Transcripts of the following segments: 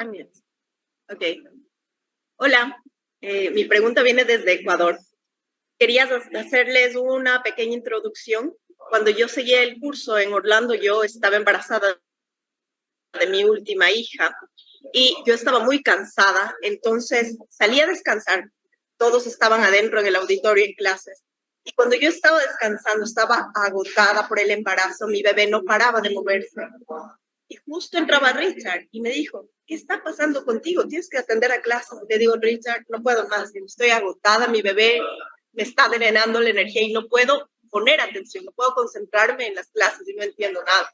Mira. Ok. Hola, mi pregunta viene desde Ecuador. Quería hacerles una pequeña introducción. Cuando yo seguí el curso en Orlando, yo estaba embarazada de mi última hija y yo estaba muy cansada, entonces salí a descansar. Todos estaban adentro en el auditorio en clases. Y cuando yo estaba descansando, estaba agotada por el embarazo, mi bebé no paraba de moverse. Y justo entraba Richard y me dijo, ¿qué está pasando contigo? Tienes que atender a clases. Le digo, Richard, no puedo más, estoy agotada, mi bebé me está drenando la energía y no puedo poner atención, no puedo concentrarme en las clases y no entiendo nada.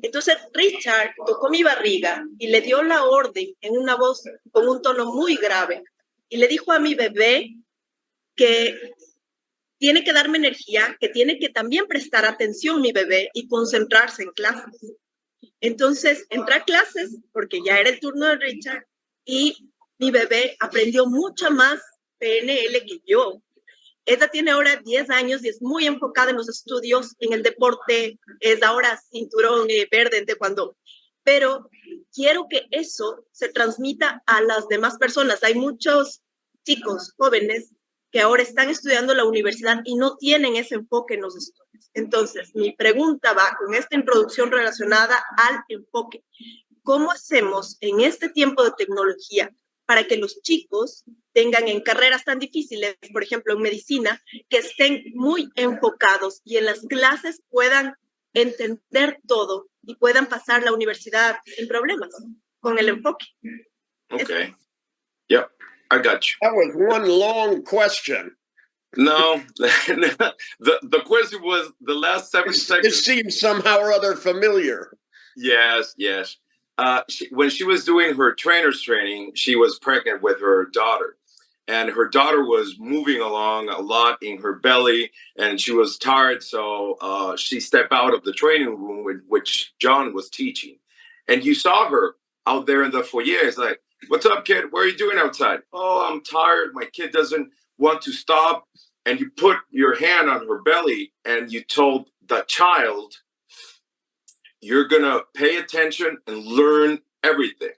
Entonces Richard tocó mi barriga y le dio la orden en una voz con un tono muy grave y le dijo a mi bebé que tiene que darme energía, que tiene que también prestar atención mi bebé y concentrarse en clases. Entonces entré a clases porque ya era el turno de Richard y mi bebé aprendió mucha más PNL que yo. Ella tiene ahora 10 años y es muy enfocada en los estudios, en el deporte, es ahora cinturón verde en taekwondo. Pero quiero que eso se transmita a las demás personas. Hay muchos chicos jóvenes que ahora están estudiando en la universidad y no tienen ese enfoque en los estudios. Entonces, mi pregunta va con esta introducción relacionada al enfoque. ¿Cómo hacemos en este tiempo de tecnología para que los chicos tengan en carreras tan difíciles, por ejemplo, en medicina, que estén muy enfocados y en las clases puedan entender todo y puedan pasar la universidad sin problemas con el enfoque? Okay. Yep, I got you. That was one long question. No, the question was the last 7 seconds. It seems somehow or other familiar. Yes. When she was doing her trainer's training, she was pregnant with her daughter. And her daughter was moving along a lot in her belly, and she was tired. So she stepped out of the training room in which John was teaching. And you saw her out there in the foyer. It's like, what's up, kid? What are you doing outside? Oh, I'm tired. My kid doesn't want to stop. And you put your hand on her belly and you told the child, you're going to pay attention and learn everything.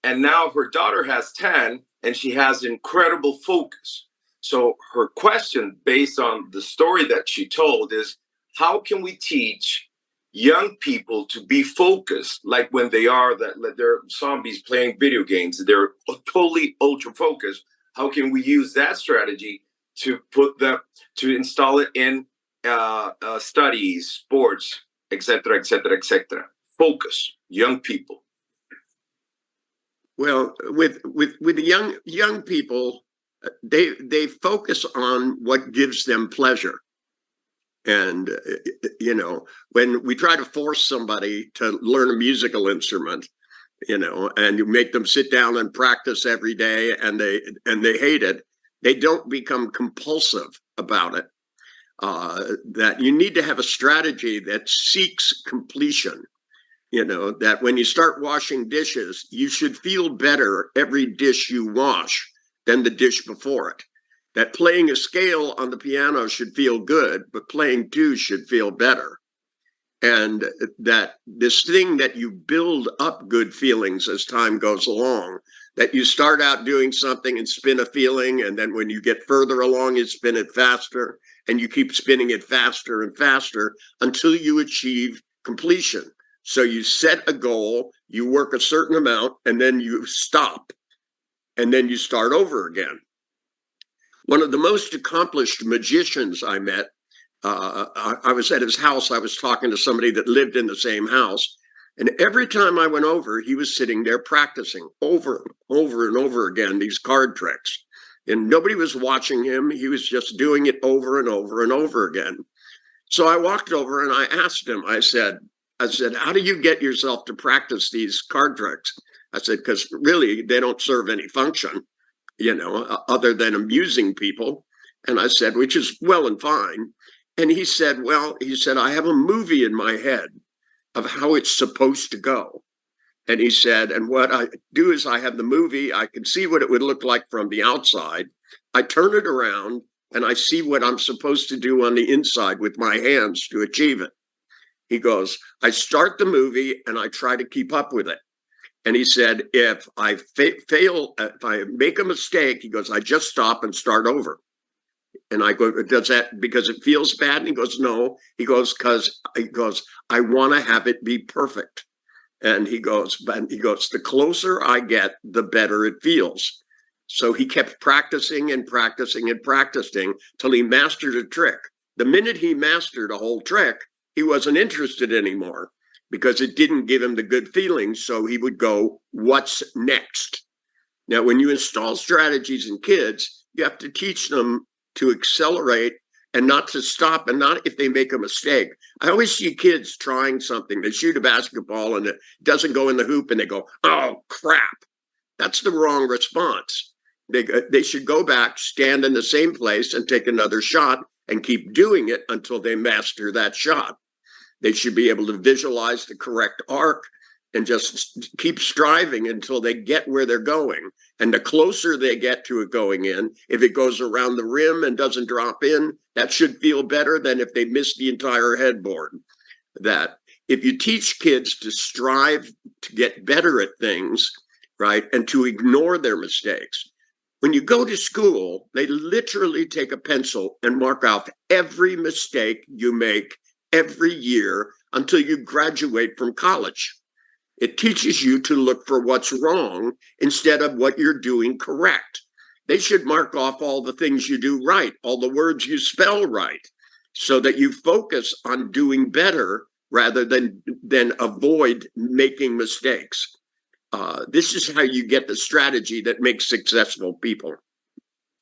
And now her daughter has 10 and she has incredible focus. So her question, based on the story that she told, is how can we teach young people to be focused, like when they're zombies playing video games, they're totally ultra focused. How can we use that strategy to install it in studies, sports, etc., etc., etc.? Focus, young people. Well, with the young people, they focus on what gives them pleasure. And, when we try to force somebody to learn a musical instrument, and you make them sit down and practice every day and they hate it, they don't become compulsive about it. That you need to have a strategy that seeks completion. That when you start washing dishes, you should feel better every dish you wash than the dish before it. That playing a scale on the piano should feel good, but playing two should feel better. And that this thing that you build up good feelings as time goes along, that you start out doing something and spin a feeling, and then when you get further along, you spin it faster, and you keep spinning it faster and faster until you achieve completion. So you set a goal, you work a certain amount, and then you stop, and then you start over again. One of the most accomplished magicians I met, I was at his house. I was talking to somebody that lived in the same house. And every time I went over, he was sitting there practicing over and over again, these card tricks. And nobody was watching him. He was just doing it over and over and over again. So I walked over and I asked him, I said, how do you get yourself to practice these card tricks? I said, because really, they don't serve any function, other than amusing people. And I said, which is well and fine. And he said, I have a movie in my head of how it's supposed to go. And he said, and what I do is I have the movie, I can see what it would look like from the outside. I turn it around and I see what I'm supposed to do on the inside with my hands to achieve it. He goes, I start the movie and I try to keep up with it. And he said, if I fail, if I make a mistake, he goes, I just stop and start over. And I go, does that because it feels bad? And he goes, no. He goes, I want to have it be perfect. And he goes, the closer I get, the better it feels. So he kept practicing and practicing and practicing till he mastered a trick. The minute he mastered a whole trick, he wasn't interested anymore because it didn't give him the good feelings. So he would go, what's next? Now, when you install strategies in kids, you have to teach them to accelerate and not to stop, and not if they make a mistake. I always see kids trying something. They shoot a basketball and it doesn't go in the hoop and they go, oh, crap. That's the wrong response. They should go back, stand in the same place and take another shot and keep doing it until they master that shot. They should be able to visualize the correct arc and just keep striving until they get where they're going. And the closer they get to it going in, if it goes around the rim and doesn't drop in, that should feel better than if they miss the entire headboard. That if you teach kids to strive to get better at things, right, and to ignore their mistakes, when you go to school, they literally take a pencil and mark out every mistake you make every year until you graduate from college. It teaches you to look for what's wrong instead of what you're doing correct. They should mark off all the things you do right, all the words you spell right, so that you focus on doing better rather than avoid making mistakes. This is how you get the strategy that makes successful people.